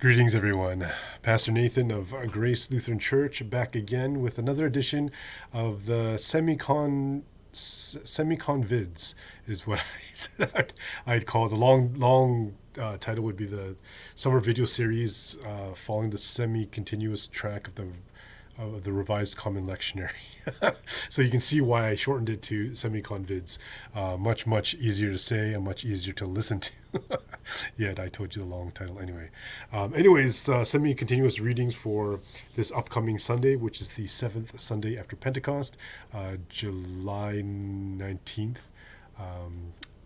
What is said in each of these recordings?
Greetings, everyone. Pastor Nathan of Grace Lutheran Church back again with another edition of the Semicon Vids is what I said. I'd call it. The long title would be the summer video series following the semi-continuous track of the Revised Common Lectionary. So you can see why I shortened it to Semicon Vids. Much easier to say and much easier to listen to. Yet I told you the long title anyway. Semi-continuous readings for this upcoming Sunday, which is the 7th Sunday after Pentecost, July 19th,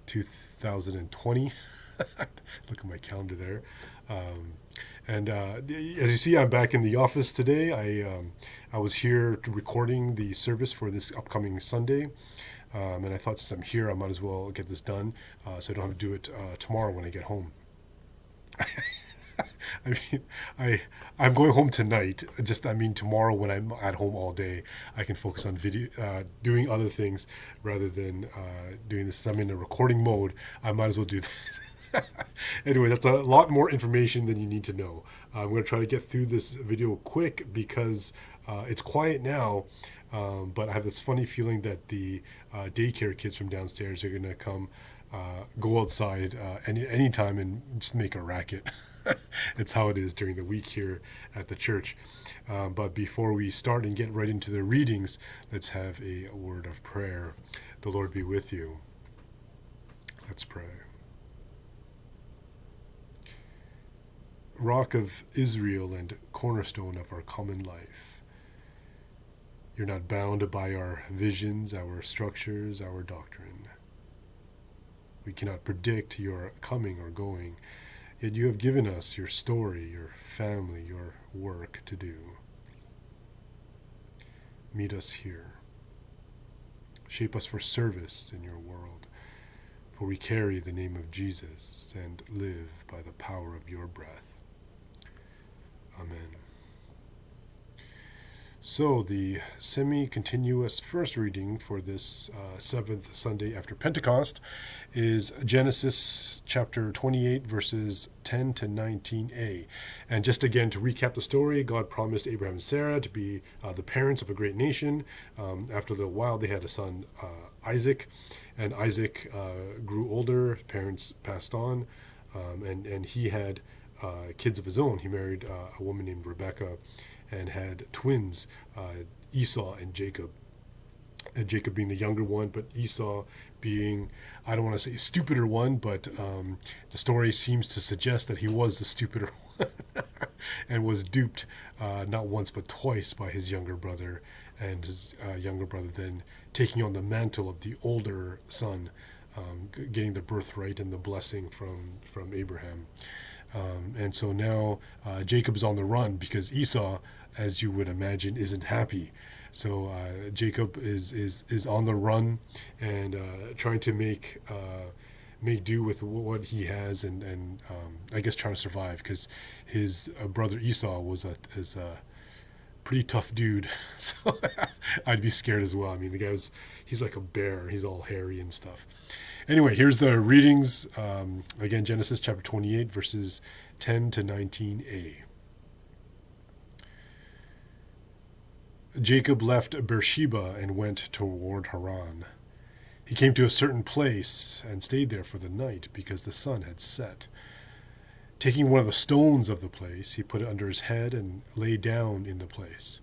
2020. Look at my calendar there. As you see, I'm back in the office today. I was here recording the service for this upcoming Sunday. And I thought since I'm here, I might as well get this done so I don't have to do it tomorrow when I get home. I'm going home tonight. Tomorrow when I'm at home all day, I can focus on doing other things rather than doing this. I'm in a recording mode. I might as well do this. Anyway, that's a lot more information than you need to know. I'm going to try to get through this video quick because it's quiet now, but I have this funny feeling that the daycare kids from downstairs are going to come go outside any time and just make a racket. It's how it is during the week here at the church. But before we start and get right into the readings, let's have a word of prayer. The Lord be with you. Let's pray. Rock of Israel and cornerstone of our common life, you're not bound by our visions, our structures, our doctrine. We cannot predict your coming or going, yet you have given us your story, your family, your work to do. Meet us here. Shape us for service in your world, for we carry the name of Jesus and live by the power of your breath. Amen. So the semi-continuous first reading for this 7th Sunday after Pentecost is Genesis chapter 28, verses 10 to 19a. And just again to recap the story, God promised Abraham and Sarah to be the parents of a great nation. After a little while, they had a son, Isaac, and Isaac grew older, parents passed on, and he had kids of his own. He married a woman named Rebecca and had twins, Esau and Jacob. And Jacob being the younger one, but Esau being, I don't want to say a stupider one, but the story seems to suggest that he was the stupider one and was duped not once but twice by his younger brother, and his younger brother then taking on the mantle of the older son, getting the birthright and the blessing from Abraham. And so now Jacob is on the run because Esau, as you would imagine, isn't happy. So Jacob is on the run and trying to make do with what he has, and I guess trying to survive because his brother Esau is a pretty tough dude. So I'd be scared as well. I mean, he's like a bear. He's all hairy and stuff. Anyway, here's the readings. Again, Genesis chapter 28, verses 10 to 19a. Jacob left Beersheba and went toward Haran. He came to a certain place and stayed there for the night because the sun had set. Taking one of the stones of the place, he put it under his head and lay down in the place.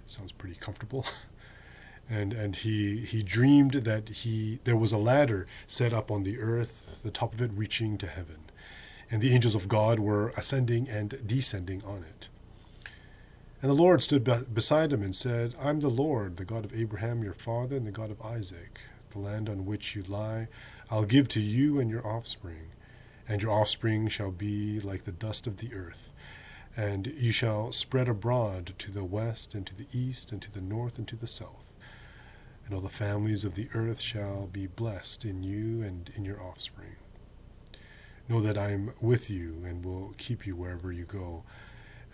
Sounds pretty comfortable. And he dreamed that there was a ladder set up on the earth, the top of it reaching to heaven, and the angels of God were ascending and descending on it. And the Lord stood beside him and said, I'm the Lord, the God of Abraham your father, and the God of Isaac. The land on which you lie I'll give to you and your offspring, and your offspring shall be like the dust of the earth. And you shall spread abroad to the west and to the east and to the north and to the south. And all the families of the earth shall be blessed in you and in your offspring. Know that I am with you and will keep you wherever you go,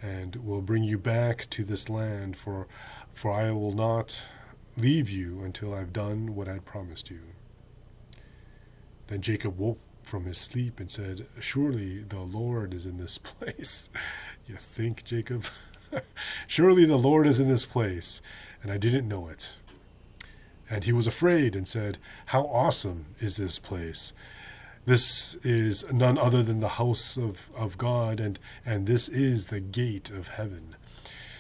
and will bring you back to this land, for I will not leave you until I've done what I promised you. Then Jacob woke from his sleep and said, "Surely the Lord is in this place." You think, Jacob? Surely the Lord is in this place, and I didn't know it. And he was afraid and said, "How awesome is this place! This is none other than the house of God, and this is the gate of heaven."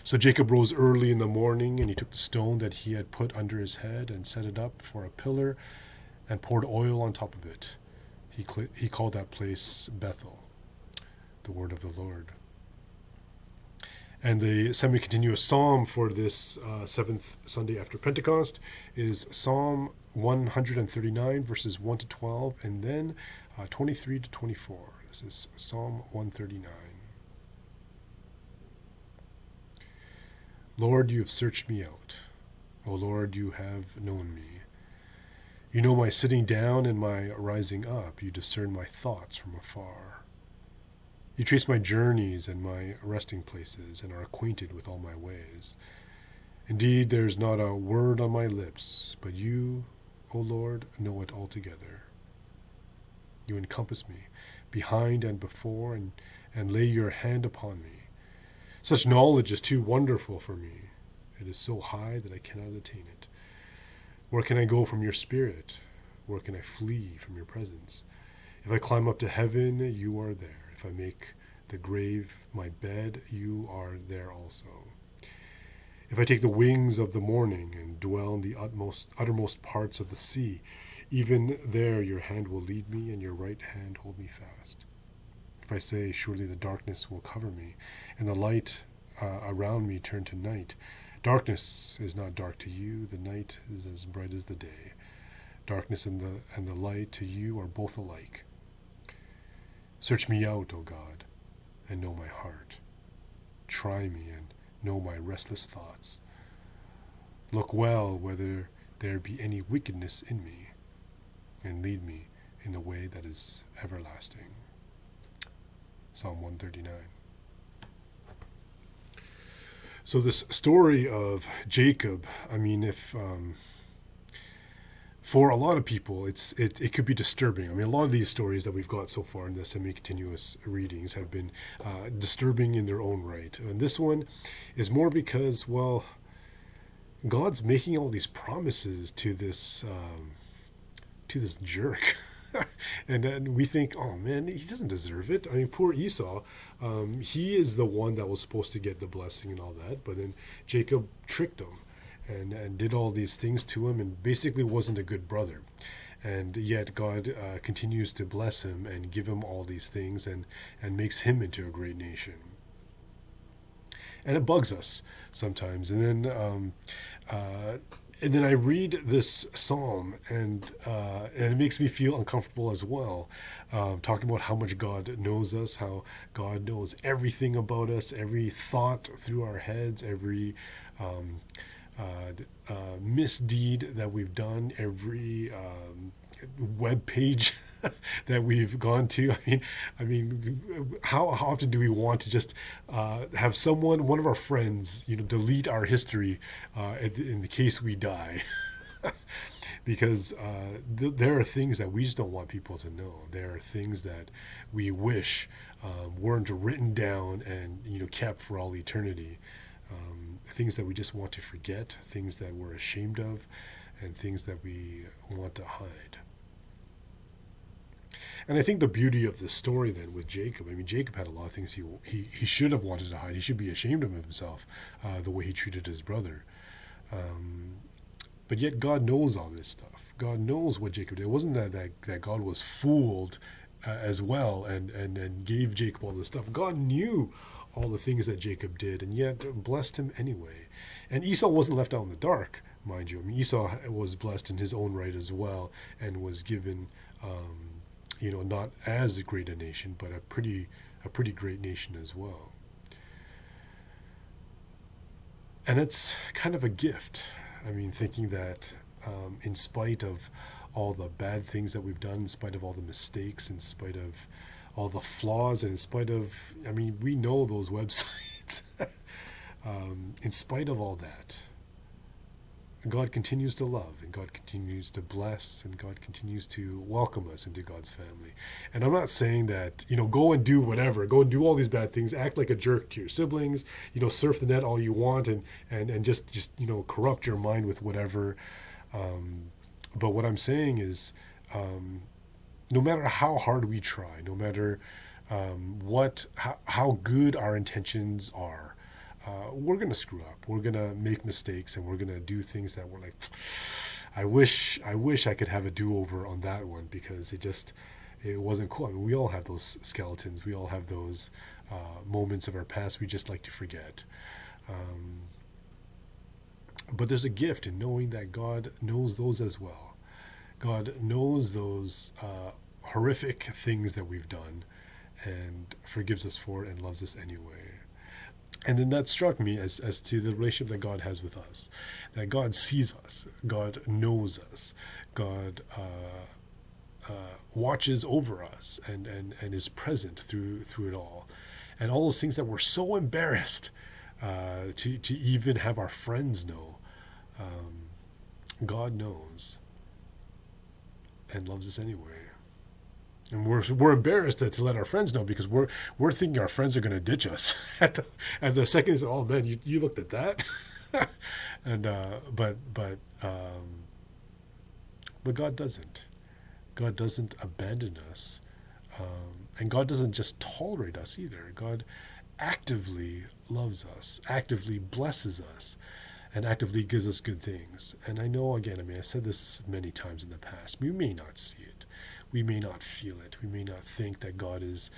So Jacob rose early in the morning, and he took the stone that he had put under his head and set it up for a pillar and poured oil on top of it. He called that place Bethel, the word of the Lord. And the semi-continuous psalm for this seventh Sunday after Pentecost is Psalm 139, verses 1 to 12, and then 23 to 24. This is Psalm 139. Lord, you have searched me out. O Lord, you have known me. You know my sitting down and my rising up. You discern my thoughts from afar. You trace my journeys and my resting places and are acquainted with all my ways. Indeed, there is not a word on my lips, but you, O Lord, know it altogether. You encompass me, behind and before, and lay your hand upon me. Such knowledge is too wonderful for me. It is so high that I cannot attain it. Where can I go from your spirit? Where can I flee from your presence? If I climb up to heaven, you are there. If I make the grave my bed, you are there also. If I take the wings of the morning and dwell in the uttermost parts of the sea, even there your hand will lead me, and your right hand hold me fast. If I say, surely the darkness will cover me, and the light around me turn to night, darkness is not dark to you, the night is as bright as the day. Darkness and the light to you are both alike. Search me out, O God, and know my heart. Try me and know my restless thoughts. Look well whether there be any wickedness in me, and lead me in the way that is everlasting. Psalm 139. So this story of Jacob, I mean, if for a lot of people, it could be disturbing. I mean, a lot of these stories that we've got so far in the semi-continuous readings have been disturbing in their own right. And this one is more because, well, God's making all these promises to this jerk. And then we think, oh man, he doesn't deserve it. I mean, poor Esau. He is the one that was supposed to get the blessing and all that. But then Jacob tricked him and did all these things to him and basically wasn't a good brother. And yet God continues to bless him and give him all these things and makes him into a great nation. And it bugs us sometimes. And then I read this psalm, and it makes me feel uncomfortable as well, talking about how much God knows us, how God knows everything about us, every thought through our heads, every misdeed that we've done, every web page that we've gone to. I mean, how often do we want to just have one of our friends, delete our history in the case we die? Because there are things that we just don't want people to know. There are things that we wish weren't written down and kept for all eternity. Things that we just want to forget, things that we're ashamed of, and things that we want to hide. And I think the beauty of the story then with Jacob, I mean, Jacob had a lot of things he should have wanted to hide. He should be ashamed of himself, the way he treated his brother. But yet God knows all this stuff. God knows what Jacob did. It wasn't that God was fooled as well and gave Jacob all this stuff. God knew all the things that Jacob did, and yet blessed him anyway. And Esau wasn't left out in the dark, mind you. I mean, Esau was blessed in his own right as well, and was given, not as great a nation, but a pretty great nation as well. And it's kind of a gift. I mean, thinking that in spite of all the bad things that we've done, in spite of all the mistakes, in spite of all the flaws, and in spite of, I mean, we know those websites. In spite of all that, God continues to love, and God continues to bless, and God continues to welcome us into God's family. And I'm not saying that, go and do whatever, go and do all these bad things, act like a jerk to your siblings, surf the net all you want, and just corrupt your mind with whatever. But what I'm saying is, no matter how hard we try, no matter how good our intentions are, we're going to screw up. We're going to make mistakes, and we're going to do things that we're like, I wish I could have a do-over on that one, because it wasn't cool. I mean, we all have those skeletons. We all have those moments of our past we just like to forget. But there's a gift in knowing that God knows those as well. God knows those horrific things that we've done and forgives us for it and loves us anyway. And then that struck me as to the relationship that God has with us, that God sees us, God knows us, God watches over us and is present through it all. And all those things that we're so embarrassed to even have our friends know, God knows and loves us anyway. And we're embarrassed to let our friends know, because we're thinking our friends are going to ditch us at the second is, oh man, you looked at that. And but God doesn't. God doesn't abandon us, and God doesn't just tolerate us either. God actively loves us, actively blesses us, and actively gives us good things. And I know, again, I said this many times in the past, we may not see it. We may not feel it. We may not think that God is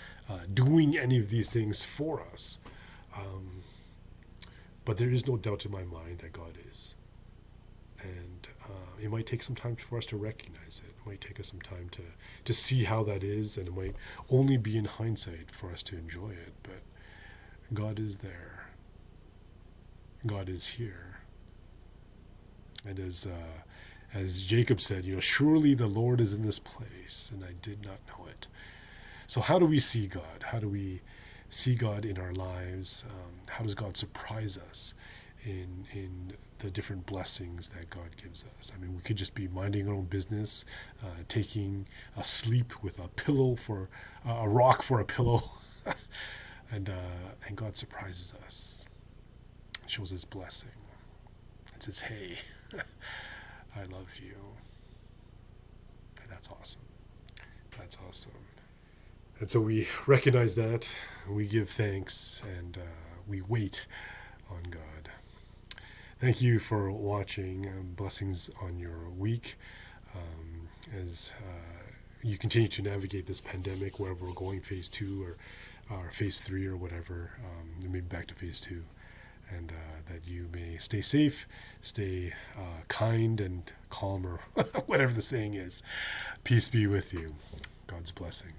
doing any of these things for us. But there is no doubt in my mind that God is. And it might take some time for us to recognize it. It might take us some time to see how that is, and it might only be in hindsight for us to enjoy it. But God is there. God is here. And as Jacob said, surely the Lord is in this place, and I did not know it. So how do we see God? How do we see God in our lives? How does God surprise us in the different blessings that God gives us? I mean, we could just be minding our own business, taking a sleep with a pillow for a rock for a pillow, and God surprises us, shows His blessing, and says, "Hey, I love you." And that's awesome. That's awesome. And so we recognize that, we give thanks, and we wait on God. Thank you for watching. Blessings on your week as you continue to navigate this pandemic, wherever we're going, phase 2 or phase 3 or whatever, maybe back to phase 2. And that you may stay safe, stay kind and calm, or whatever the saying is. Peace be with you. God's blessing.